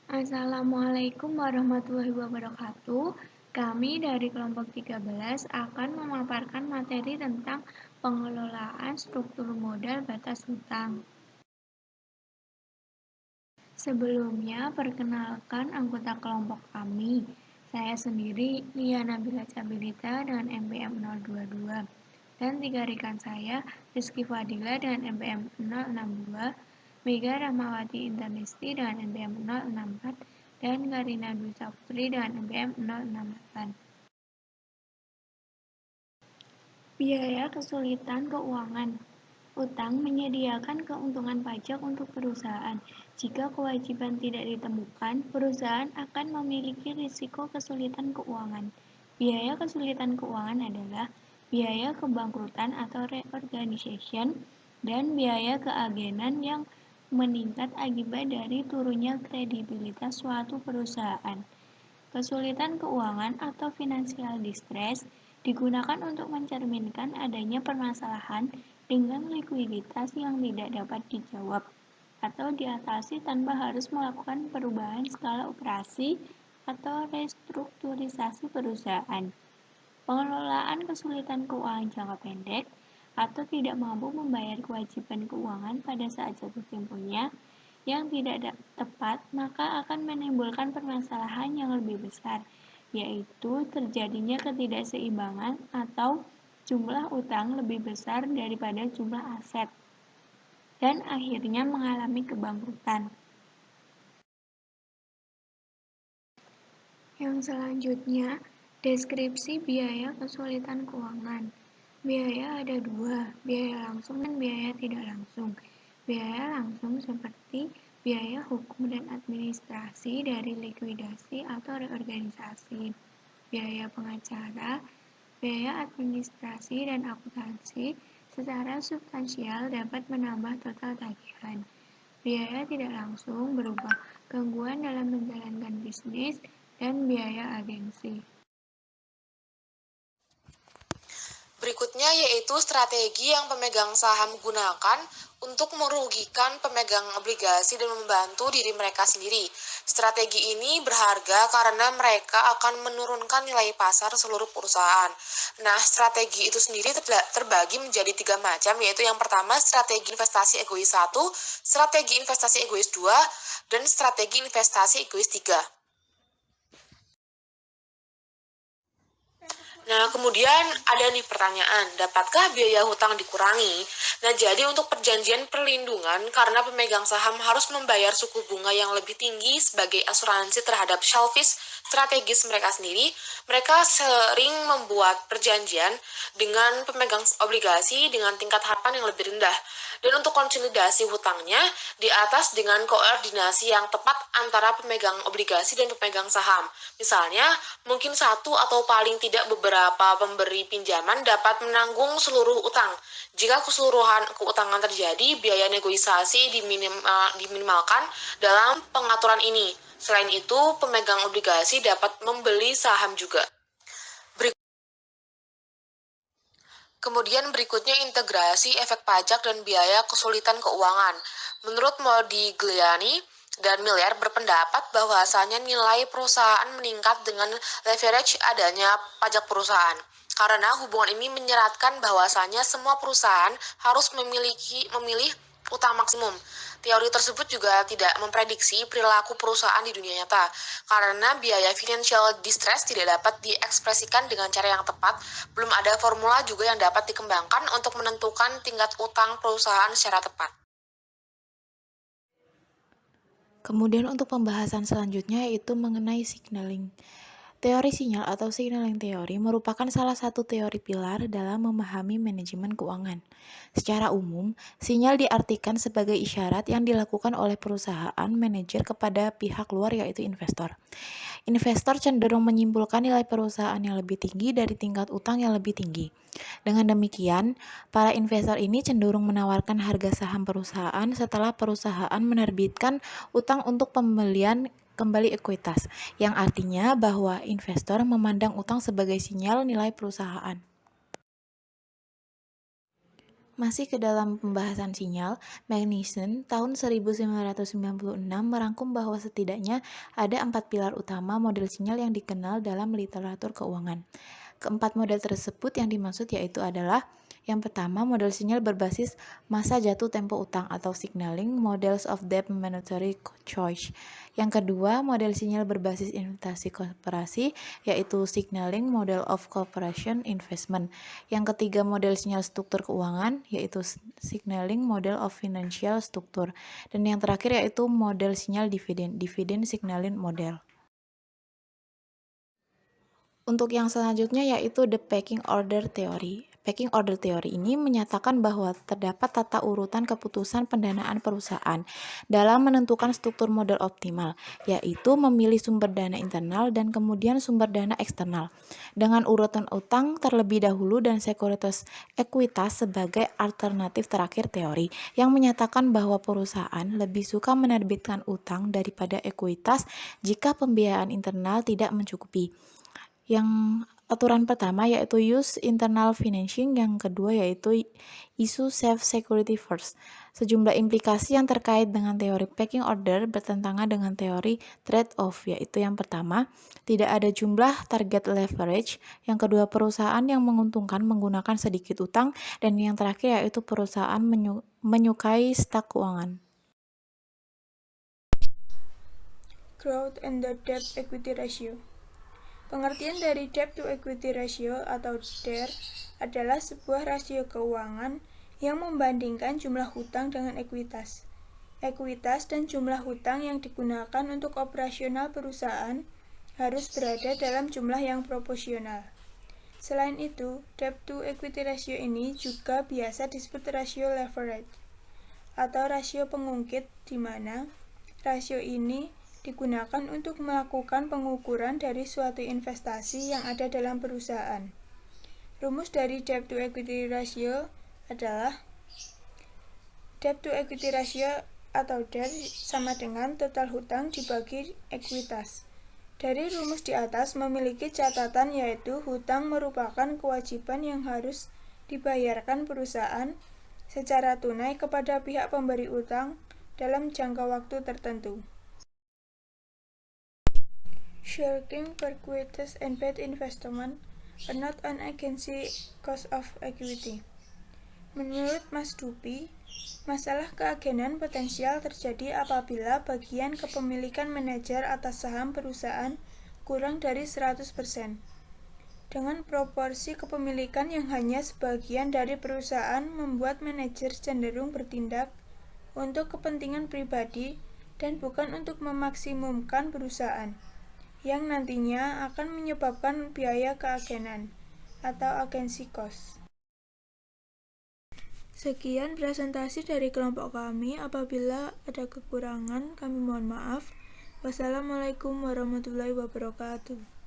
Assalamualaikum warahmatullahi wabarakatuh. Kami dari kelompok 13 akan memaparkan materi tentang pengelolaan struktur modal batas hutang. Sebelumnya, perkenalkan anggota kelompok kami. Saya sendiri, Lia Nabila Cabilita dengan MPM 022, dan 3 rekan saya, Rizky Fadila dengan MPM 062, Mega Rahmawati Internesti dengan MPM 064, dan Karina Dwi Saputri dengan MPM 068. Biaya kesulitan keuangan. Utang menyediakan keuntungan pajak untuk perusahaan. Jika kewajiban tidak ditemukan, perusahaan akan memiliki risiko kesulitan keuangan. Biaya kesulitan keuangan adalah biaya kebangkrutan atau reorganization dan biaya keagenan yang meningkat akibat dari turunnya kredibilitas suatu perusahaan. Kesulitan keuangan atau financial distress digunakan untuk mencerminkan adanya permasalahan dengan likuiditas yang tidak dapat dijawab atau diatasi tanpa harus melakukan perubahan skala operasi atau restrukturisasi perusahaan. Pengelolaan kesulitan keuangan jangka pendek atau tidak mampu membayar kewajiban keuangan pada saat jatuh temponya yang tidak tepat, maka akan menimbulkan permasalahan yang lebih besar, yaitu terjadinya ketidakseimbangan atau jumlah utang lebih besar daripada jumlah aset, dan akhirnya mengalami kebangkrutan. Yang selanjutnya, deskripsi biaya kesulitan keuangan. Biaya ada dua, biaya langsung dan biaya tidak langsung. Biaya langsung seperti biaya hukum dan administrasi dari likuidasi atau reorganisasi, biaya pengacara, biaya administrasi dan akuntansi secara substansial dapat menambah total tagihan. Biaya tidak langsung berupa gangguan dalam menjalankan bisnis dan biaya agensi. Berikutnya yaitu strategi yang pemegang saham gunakan untuk merugikan pemegang obligasi dan membantu diri mereka sendiri. Strategi ini berharga karena mereka akan menurunkan nilai pasar seluruh perusahaan. Nah, strategi itu sendiri terbagi menjadi 3 macam, yaitu yang pertama strategi investasi egois 1, strategi investasi egois 2, dan strategi investasi egois 3. Nah, kemudian ada nih pertanyaan, dapatkah biaya hutang dikurangi? Nah, jadi untuk perjanjian perlindungan, karena pemegang saham harus membayar suku bunga yang lebih tinggi sebagai asuransi terhadap shellfish strategis mereka sendiri, mereka sering membuat perjanjian dengan pemegang obligasi dengan tingkat harapan yang lebih rendah. Dan untuk konsolidasi hutangnya di atas dengan koordinasi yang tepat antara pemegang obligasi dan pemegang saham. Misalnya, mungkin satu atau paling tidak beberapa pemberi pinjaman dapat menanggung seluruh utang. Jika keseluruhan keutangan terjadi, biaya negosiasi diminimalkan dalam pengaturan ini. Selain itu, pemegang obligasi dapat membeli saham juga. Kemudian berikutnya integrasi efek pajak dan biaya kesulitan keuangan. Menurut Modigliani dan Miller berpendapat bahwasanya nilai perusahaan meningkat dengan leverage adanya pajak perusahaan. Karena hubungan ini menyeratkan bahwasanya semua perusahaan harus memilih utang maksimum. Teori tersebut juga tidak memprediksi perilaku perusahaan di dunia nyata, karena biaya financial distress tidak dapat diekspresikan dengan cara yang tepat. Belum ada formula juga yang dapat dikembangkan untuk menentukan tingkat utang perusahaan secara tepat. Kemudian untuk pembahasan selanjutnya yaitu mengenai signaling. Teori sinyal atau signaling teori merupakan salah satu teori pilar dalam memahami manajemen keuangan. Secara umum, sinyal diartikan sebagai isyarat yang dilakukan oleh perusahaan manajer kepada pihak luar yaitu investor. Investor cenderung menyimpulkan nilai perusahaan yang lebih tinggi dari tingkat utang yang lebih tinggi. Dengan demikian, para investor ini cenderung menawarkan harga saham perusahaan setelah perusahaan menerbitkan utang untuk pembelian kembali ekuitas, yang artinya bahwa investor memandang utang sebagai sinyal nilai perusahaan. Masih ke dalam pembahasan sinyal, Magnuson tahun 1996 merangkum bahwa setidaknya ada 4 pilar utama model sinyal yang dikenal dalam literatur keuangan. Keempat model tersebut yang dimaksud yaitu adalah yang pertama, model sinyal berbasis masa jatuh tempo utang atau signaling models of debt monetary choice. Yang kedua, model sinyal berbasis investasi koperasi yaitu signaling model of cooperation investment. Yang ketiga, model sinyal struktur keuangan yaitu signaling model of financial structure. Dan yang terakhir yaitu model sinyal dividend signaling model. Untuk yang selanjutnya yaitu the pecking order theory. Pecking order theory ini menyatakan bahwa terdapat tata urutan keputusan pendanaan perusahaan dalam menentukan struktur model optimal, yaitu memilih sumber dana internal dan kemudian sumber dana eksternal, dengan urutan utang terlebih dahulu dan sekuritas ekuitas sebagai alternatif terakhir teori, yang menyatakan bahwa perusahaan lebih suka menerbitkan utang daripada ekuitas jika pembiayaan internal tidak mencukupi. Yang aturan pertama yaitu use internal financing, yang kedua yaitu isu save security first. Sejumlah implikasi yang terkait dengan teori pecking order bertentangan dengan teori trade-off, yaitu yang pertama, tidak ada jumlah target leverage, yang kedua perusahaan yang menguntungkan menggunakan sedikit utang, dan yang terakhir yaitu perusahaan menyukai stak keuangan. Growth and the debt equity ratio. Pengertian dari debt to equity ratio atau DER adalah sebuah rasio keuangan yang membandingkan jumlah hutang dengan ekuitas. Ekuitas dan jumlah hutang yang digunakan untuk operasional perusahaan harus berada dalam jumlah yang proporsional. Selain itu, debt to equity ratio ini juga biasa disebut rasio leverage atau rasio pengungkit, di mana rasio ini digunakan untuk melakukan pengukuran dari suatu investasi yang ada dalam perusahaan. Rumus dari debt to equity ratio adalah debt to equity ratio atau DER sama dengan total hutang dibagi ekuitas. Dari rumus di atas memiliki catatan yaitu hutang merupakan kewajiban yang harus dibayarkan perusahaan secara tunai kepada pihak pemberi utang dalam jangka waktu tertentu. Shirking perquisites and bad investment are not an agency cost of equity. Menurut Mas Dupi, masalah keagenan potensial terjadi apabila bagian kepemilikan manajer atas saham perusahaan kurang dari 100%. Dengan proporsi kepemilikan yang hanya sebagian dari perusahaan membuat manajer cenderung bertindak untuk kepentingan pribadi dan bukan untuk memaksimumkan perusahaan, yang nantinya akan menyebabkan biaya keagenan atau agency cost. Sekian presentasi dari kelompok kami. Apabila ada kekurangan, kami mohon maaf. Wassalamualaikum warahmatullahi wabarakatuh.